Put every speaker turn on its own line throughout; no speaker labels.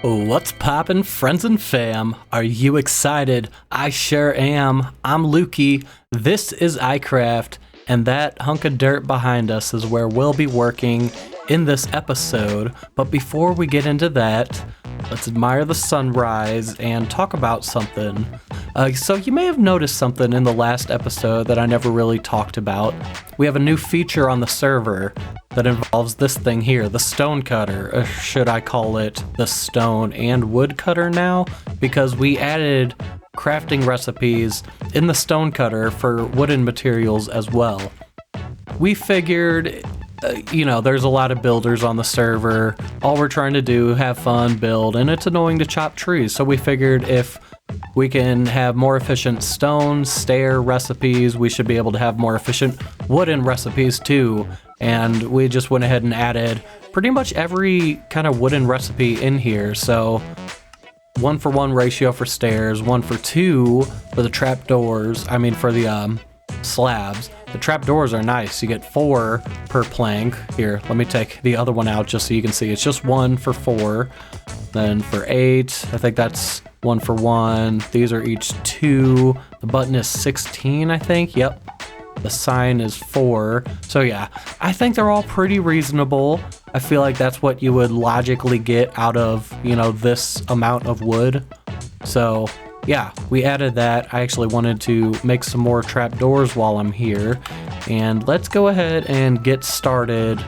What's poppin', friends and fam? Are you excited? I sure am. I'm Lukey. This is iCraft, and that hunk of dirt behind us is where we'll be working in this episode. But before we get into that, let's admire the sunrise and talk about something. So you may have noticed something in the last episode that I never really talked about. We have a new feature on the server that involves this thing here, the stone cutter, or should I call it the stone and wood cutter now? Because we added crafting recipes in the stone cutter for wooden materials as well. We figured, there's a lot of builders on the server. All we're trying to do, have fun, build, and it's annoying to chop trees. So we figured if we can have more efficient stone, stair recipes, we should be able to have more efficient wooden recipes too. And we just went ahead and added pretty much every kind of wooden recipe in here. So 1-for-1 ratio for stairs, 1-for-2 for the trapdoors, for the slabs. The trapdoors are nice. You get 4 per plank. Here, let me take the other one out just so you can see. It's just 1 for 4. Then for 8, I think that's 1-for-1. These are each 2. The button is 16, I think. Yep. The sign is 4. So yeah, I think they're all pretty reasonable. I feel like that's what you would logically get out of, this amount of wood. So yeah, we added that. I actually wanted to make some more trapdoors while I'm here. And let's go ahead and get started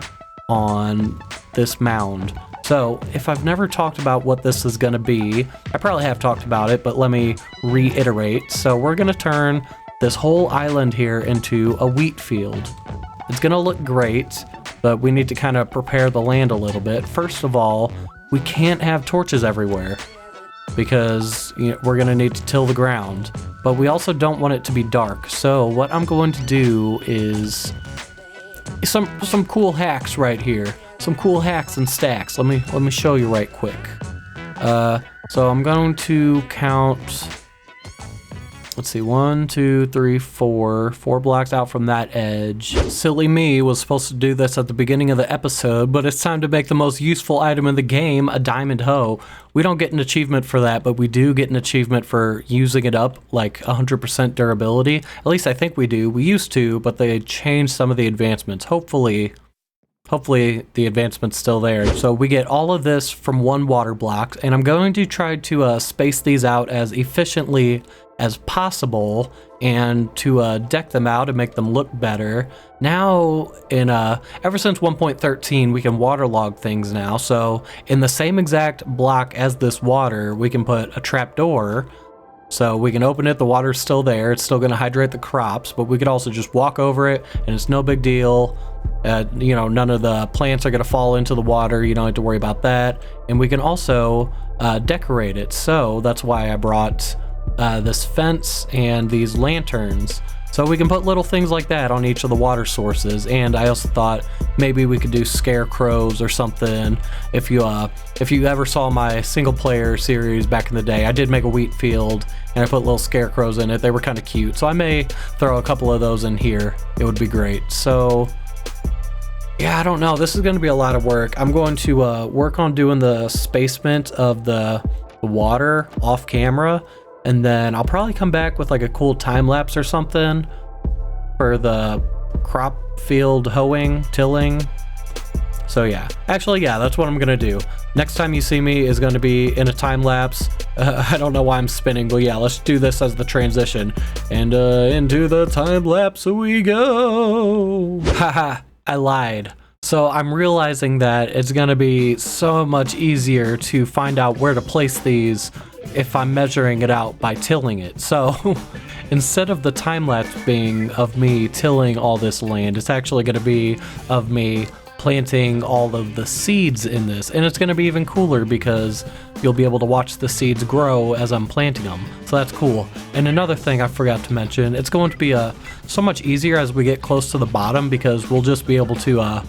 on this mound. So if I've never talked about what this is going to be, I probably have talked about it, but let me reiterate. So we're going to turn this whole island here into a wheat field. It's going to look great, but we need to kind of prepare the land a little bit. First of all, we can't have torches everywhere because we're going to need to till the ground, but we also don't want it to be dark. So what I'm going to do is some cool hacks right here. Some cool hacks and stacks. Let me show you right quick. So I'm going to count, let's see, 1, 2, 3, 4 blocks out from that edge. Silly me was supposed to do this at the beginning of the episode, but it's time to make the most useful item in the game, a diamond hoe. We don't get an achievement for that, but we do get an achievement for using it up like 100% durability. At least I think we do. We used to, but they changed some of the advancements. Hopefully the advancement's still there. So we get all of this from 1 water block, and I'm going to try to space these out as efficiently as possible and to deck them out and make them look better. Now, ever since 1.13, we can waterlog things now. So in the same exact block as this water, we can put a trapdoor. So we can open it, the water's still there, it's still gonna hydrate the crops, but we could also just walk over it and it's no big deal. None of the plants are gonna fall into the water, you don't have to worry about that. And we can also decorate it. So that's why I brought this fence and these lanterns. So we can put little things like that on each of the water sources. And I also thought maybe we could do scarecrows or something. If you ever saw my single player series back in the day, I did make a wheat field and I put little scarecrows in it. They were kind of cute. So I may throw a couple of those in here. It would be great. So yeah, I don't know. This is going to be a lot of work. I'm going to work on doing the spacement of the water off camera. And then I'll probably come back with like a cool time-lapse or something for the crop field hoeing, tilling. So yeah, actually, yeah, that's what I'm gonna do. Next time you see me is gonna be in a time-lapse. I don't know why I'm spinning, but yeah, let's do this as the transition. And into the time-lapse we go. Haha, I lied. So I'm realizing that it's gonna be so much easier to find out where to place these if I'm measuring it out by tilling it. So instead of the time-lapse being of me tilling all this land, it's actually going to be of me planting all of the seeds in this. And it's going to be even cooler because you'll be able to watch the seeds grow as I'm planting them. So that's cool. And another thing I forgot to mention, it's going to be so much easier as we get close to the bottom because we'll just be able to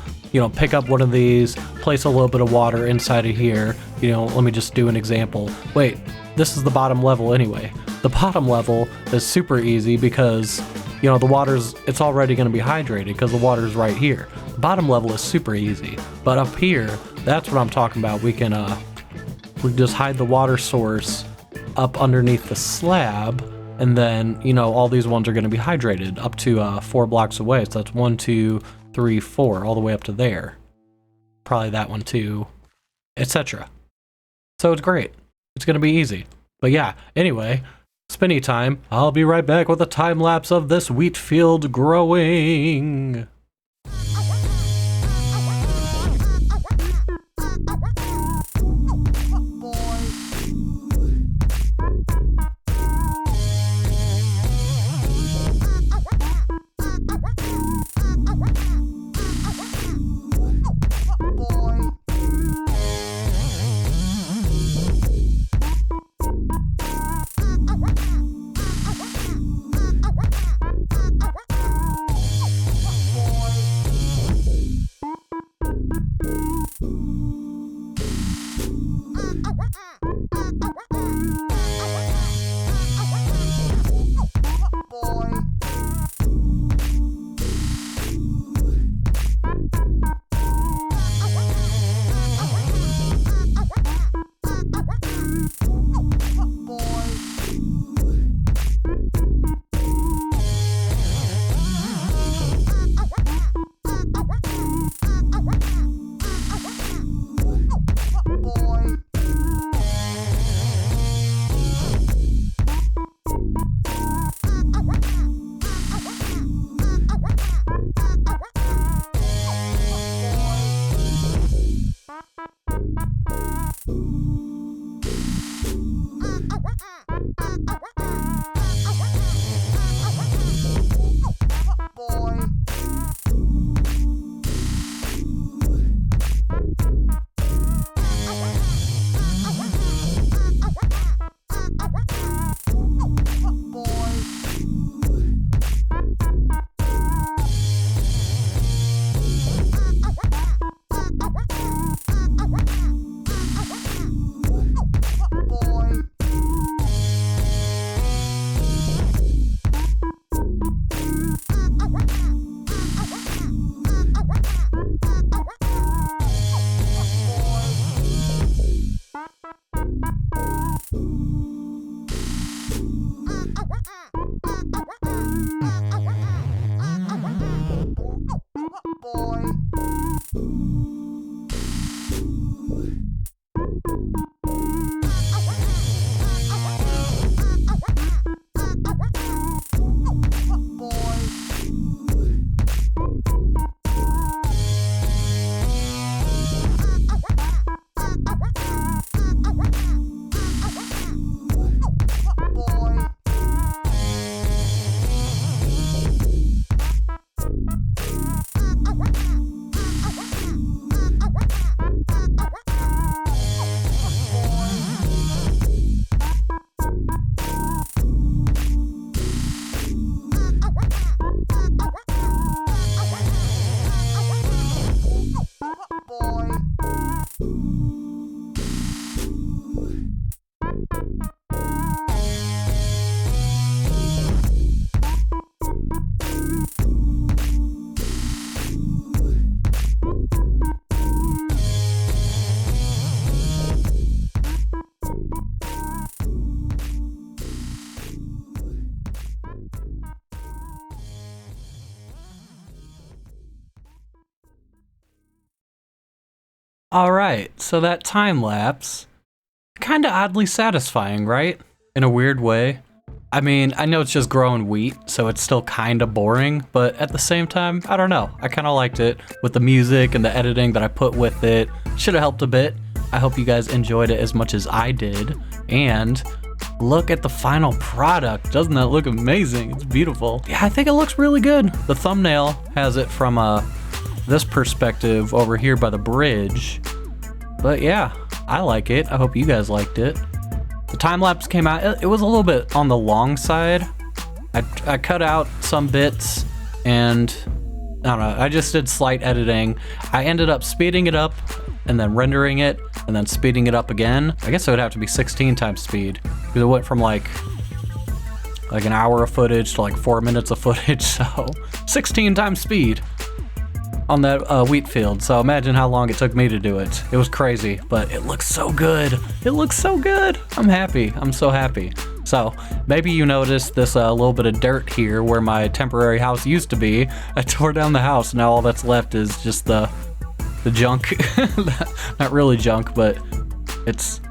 pick up one of these, place a little bit of water inside of here. Let me just do an example. Wait, this is the bottom level anyway. The bottom level is super easy because, the water's, it's already going to be hydrated because the water's right here. The bottom level is super easy. But up here, that's what I'm talking about. We can simply just hide the water source up underneath the slab, and then, you know, all these ones are going to be hydrated up to 4 blocks away. So that's 1, 2, 3, 4, all the way up to there. Probably that one too, etc. So it's great. It's going to be easy. But yeah, anyway, spinny time. I'll be right back with a time lapse of this wheat field growing. Alright, so that time lapse, kinda oddly satisfying, right? In a weird way. I mean, I know it's just growing wheat, so it's still kinda boring, but at the same time, I don't know. I kinda liked it with the music and the editing that I put with it. Should've helped a bit. I hope you guys enjoyed it as much as I did. And look at the final product. Doesn't that look amazing? It's beautiful. Yeah, I think it looks really good. The thumbnail has it from this perspective over here by the bridge. But yeah, I like it. I hope you guys liked it. The time lapse came out, it was a little bit on the long side. I cut out some bits and I don't know, I just did slight editing. I ended up speeding it up and then rendering it and then speeding it up again. I guess it would have to be 16 times speed because it went from like an hour of footage to like 4 minutes of footage, so 16 times speed. on that wheat field. So imagine how long it took me to do it. It was crazy, but it looks so good. It looks so good. I'm happy. I'm so happy. So maybe you noticed this little bit of dirt here where my temporary house used to be. I tore down the house. Now all that's left is just the junk. Not really junk, but it's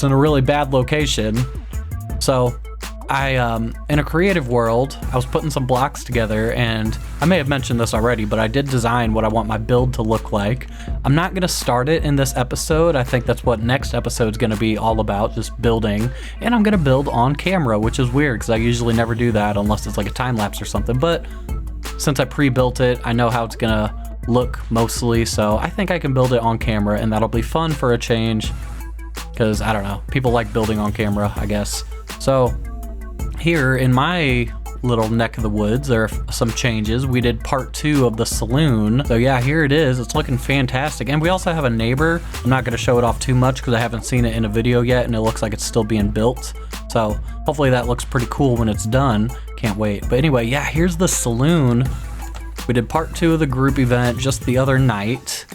in a really bad location. So in a creative world, I was putting some blocks together, and I may have mentioned this already, but I did design what I want my build to look like. I'm not going to start it in this episode. I think that's what next episode's going to be all about, just building. And I'm going to build on camera, which is weird because I usually never do that unless it's like a time lapse or something. But since I pre-built it, I know how it's going to look mostly, so I think I can build it on camera, and that'll be fun for a change because, I don't know, people like building on camera, I guess. So here in my little neck of the woods, there are some changes. We did part 2 of the saloon. So yeah, here it is. It's looking fantastic. And we also have a neighbor. I'm not going to show it off too much because I haven't seen it in a video yet, and it looks like it's still being built. So hopefully that looks pretty cool when it's done. Can't wait. But anyway, yeah, here's the saloon. We did part 2 of the group event just the other night,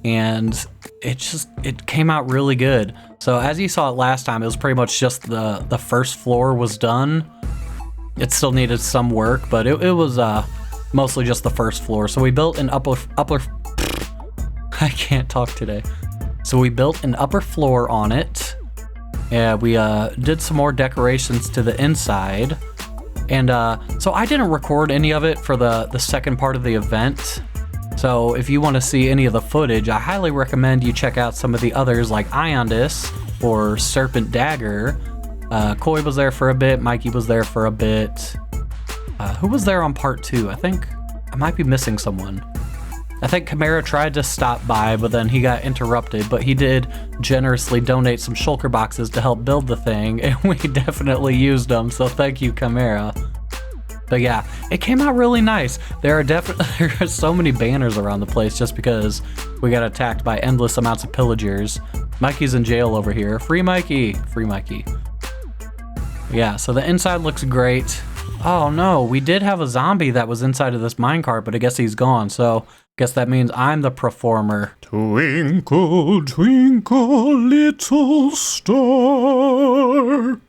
and it came out really good. So as you saw it last time, it was pretty much just the first floor was done. It still needed some work, but it was mostly just the first floor. So we built an upper I can't talk today. So we built an upper floor on it. Yeah, we did some more decorations to the inside. And so I didn't record any of it for the second part of the event. So if you want to see any of the footage, I highly recommend you check out some of the others like Iondis or Serpent Dagger. Koi was there for a bit, Mikey was there for a bit. Who was there on part 2? I think I might be missing someone. I think Chimera tried to stop by, but then he got interrupted, but he did generously donate some shulker boxes to help build the thing, and we definitely used them, so thank you, Chimera. But yeah, it came out really nice. There are so many banners around the place just because we got attacked by endless amounts of pillagers. Mikey's in jail over here. Free Mikey! Free Mikey. Yeah, so the inside looks great. Oh no, we did have a zombie that was inside of this minecart, but I guess he's gone, so guess that means I'm the performer. Twinkle, twinkle, little star.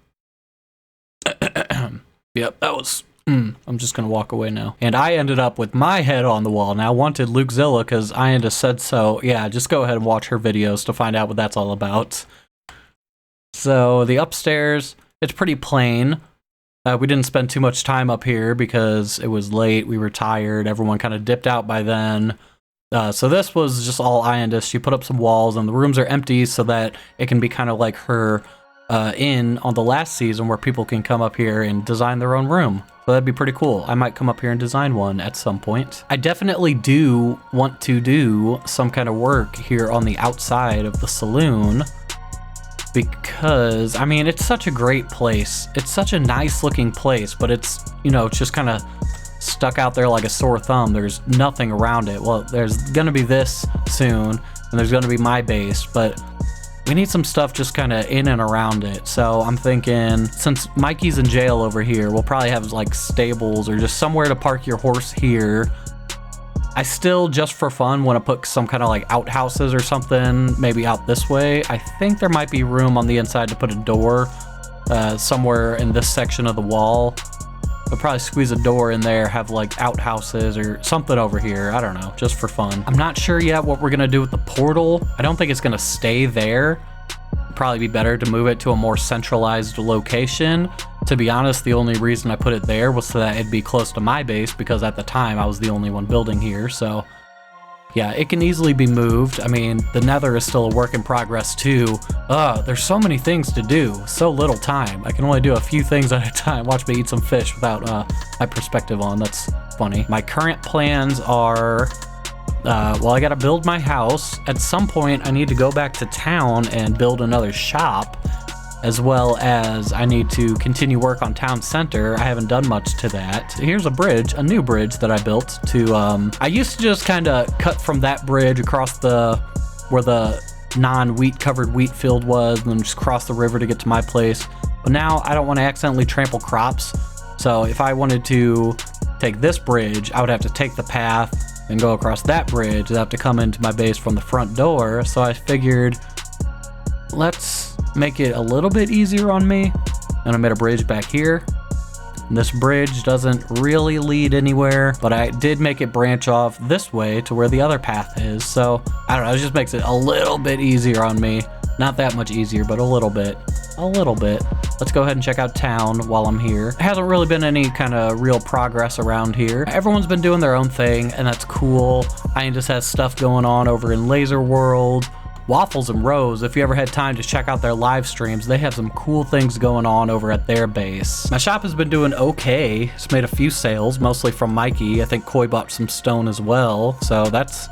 Yep, that was... I'm just gonna walk away now. And I ended up with my head on the wall. Now I wanted Luukzilla because Ianda said so. Yeah, just go ahead and watch her videos to find out what that's all about. So the upstairs, it's pretty plain. We didn't spend too much time up here because it was late. We were tired. Everyone kind of dipped out by then. So this was just all Ianda. She put up some walls and the rooms are empty so that it can be kind of like her inn on the last season where people can come up here and design their own room. So that'd be pretty cool. I might come up here and design one at some point. I definitely do want to do some kind of work here on the outside of the saloon because, I mean, it's such a great place. It's such a nice looking place, but it's, you know, it's just kind of stuck out there like a sore thumb. There's nothing around it. Well, there's gonna be this soon, and there's gonna be my base, but we need some stuff just kind of in and around it. So I'm thinking, since Mikey's in jail over here, we'll probably have like stables or just somewhere to park your horse here. I still, just for fun, want to put some kind of like outhouses or something, maybe out this way. I think there might be room on the inside to put a door somewhere in this section of the wall. I'll probably squeeze a door in there, have like outhouses or something over here. I don't know, just for fun. I'm not sure yet what we're gonna do with the portal. I don't think it's gonna stay there. It'd probably be better to move it to a more centralized location. To be honest, the only reason I put it there was so that it'd be close to my base because at the time I was the only one building here, so yeah, it can easily be moved. I mean, the nether is still a work in progress too. There's so many things to do, so little time. I can only do a few things at a time. Watch me eat some fish without my perspective on. That's funny. My current plans are, well, I gotta build my house. At some point, I need to go back to town and build another shop, as well as I need to continue work on town center. I haven't done much to that. Here's a bridge, a new bridge that I built to, I used to just kind of cut from that bridge across where the non-wheat covered wheat field was, and then just cross the river to get to my place. But now I don't want to accidentally trample crops. So if I wanted to take this bridge, I would have to take the path, and go across that bridge. I have to come into my base from the front door, so I figured let's make it a little bit easier on me. And I made a bridge back here. And this bridge doesn't really lead anywhere, but I did make it branch off this way to where the other path is. So I don't know, it just makes it a little bit easier on me. Not that much easier, but a little bit. A little bit. Let's go ahead and check out town while I'm here. There hasn't really been any kind of real progress around here. Everyone's been doing their own thing, and that's cool. I just has stuff going on over in Laser World. Waffles and Rose, if you ever had time to check out their live streams, they have some cool things going on over at their base. My shop has been doing okay. It's made a few sales, mostly from Mikey. I think Koi bought some stone as well, so that's,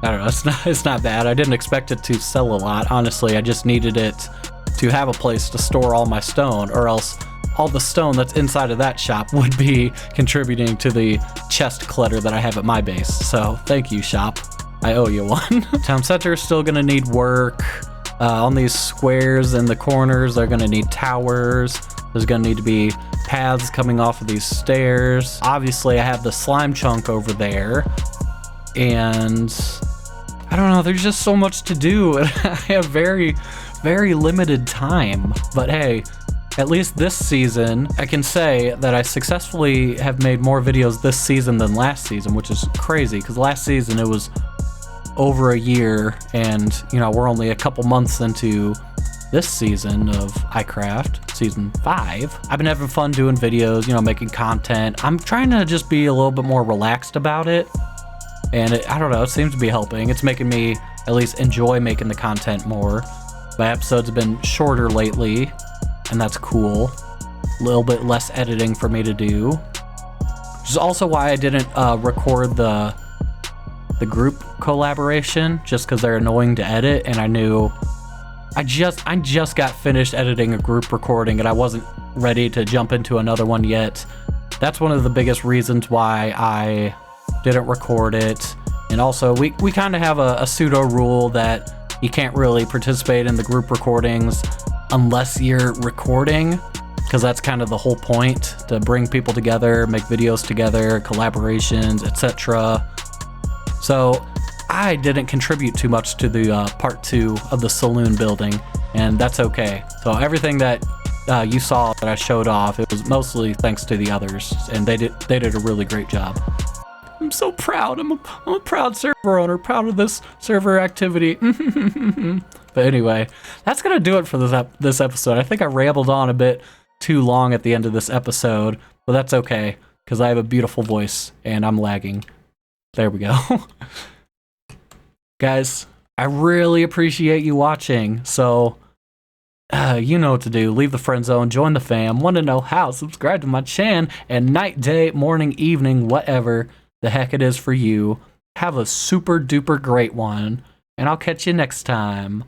I don't know, it's not bad. I didn't expect it to sell a lot. Honestly, I just needed it to have a place to store all my stone, or else all the stone that's inside of that shop would be contributing to the chest clutter that I have at my base. So thank you, shop. I owe you one. Town center is still gonna need work. On these squares in the corners, they're gonna need towers. There's gonna need to be paths coming off of these stairs. Obviously, I have the slime chunk over there. And I don't know, there's just so much to do. I have very limited time. But hey, at least this season, I can say that I successfully have made more videos this season than last season, which is crazy, because last season it was over a year, and you know, we're only a couple months into this season of iCraft, season 5. I've been having fun doing videos, you know, making content. I'm trying to just be a little bit more relaxed about it, and I don't know, it seems to be helping. It's making me at least enjoy making the content more. My episodes have been shorter lately, and that's cool. A little bit less editing for me to do, which is also why I didn't record the group collaboration, just because they're annoying to edit, and I knew I just got finished editing a group recording and I wasn't ready to jump into another one yet. That's one of the biggest reasons why I didn't record it. And also we kind of have a pseudo rule that you can't really participate in the group recordings unless you're recording, because that's kind of the whole point, to bring people together, make videos together, collaborations, etc. So I didn't contribute too much to the part 2 of the Saloon building, and that's okay. So everything that you saw that I showed off, it was mostly thanks to the others, and they did a really great job. I'm so proud. I'm a proud server owner, proud of this server activity. But anyway, that's gonna do it for this episode. I think I rambled on a bit too long at the end of this episode, but that's okay, because I have a beautiful voice and I'm lagging. There we go. Guys, I really appreciate you watching. So, you know what to do. Leave the friend zone, join the fam. Want to know how? Subscribe to my channel. And night, day, morning, evening, whatever the heck it is for you. Have a super duper great one. And I'll catch you next time.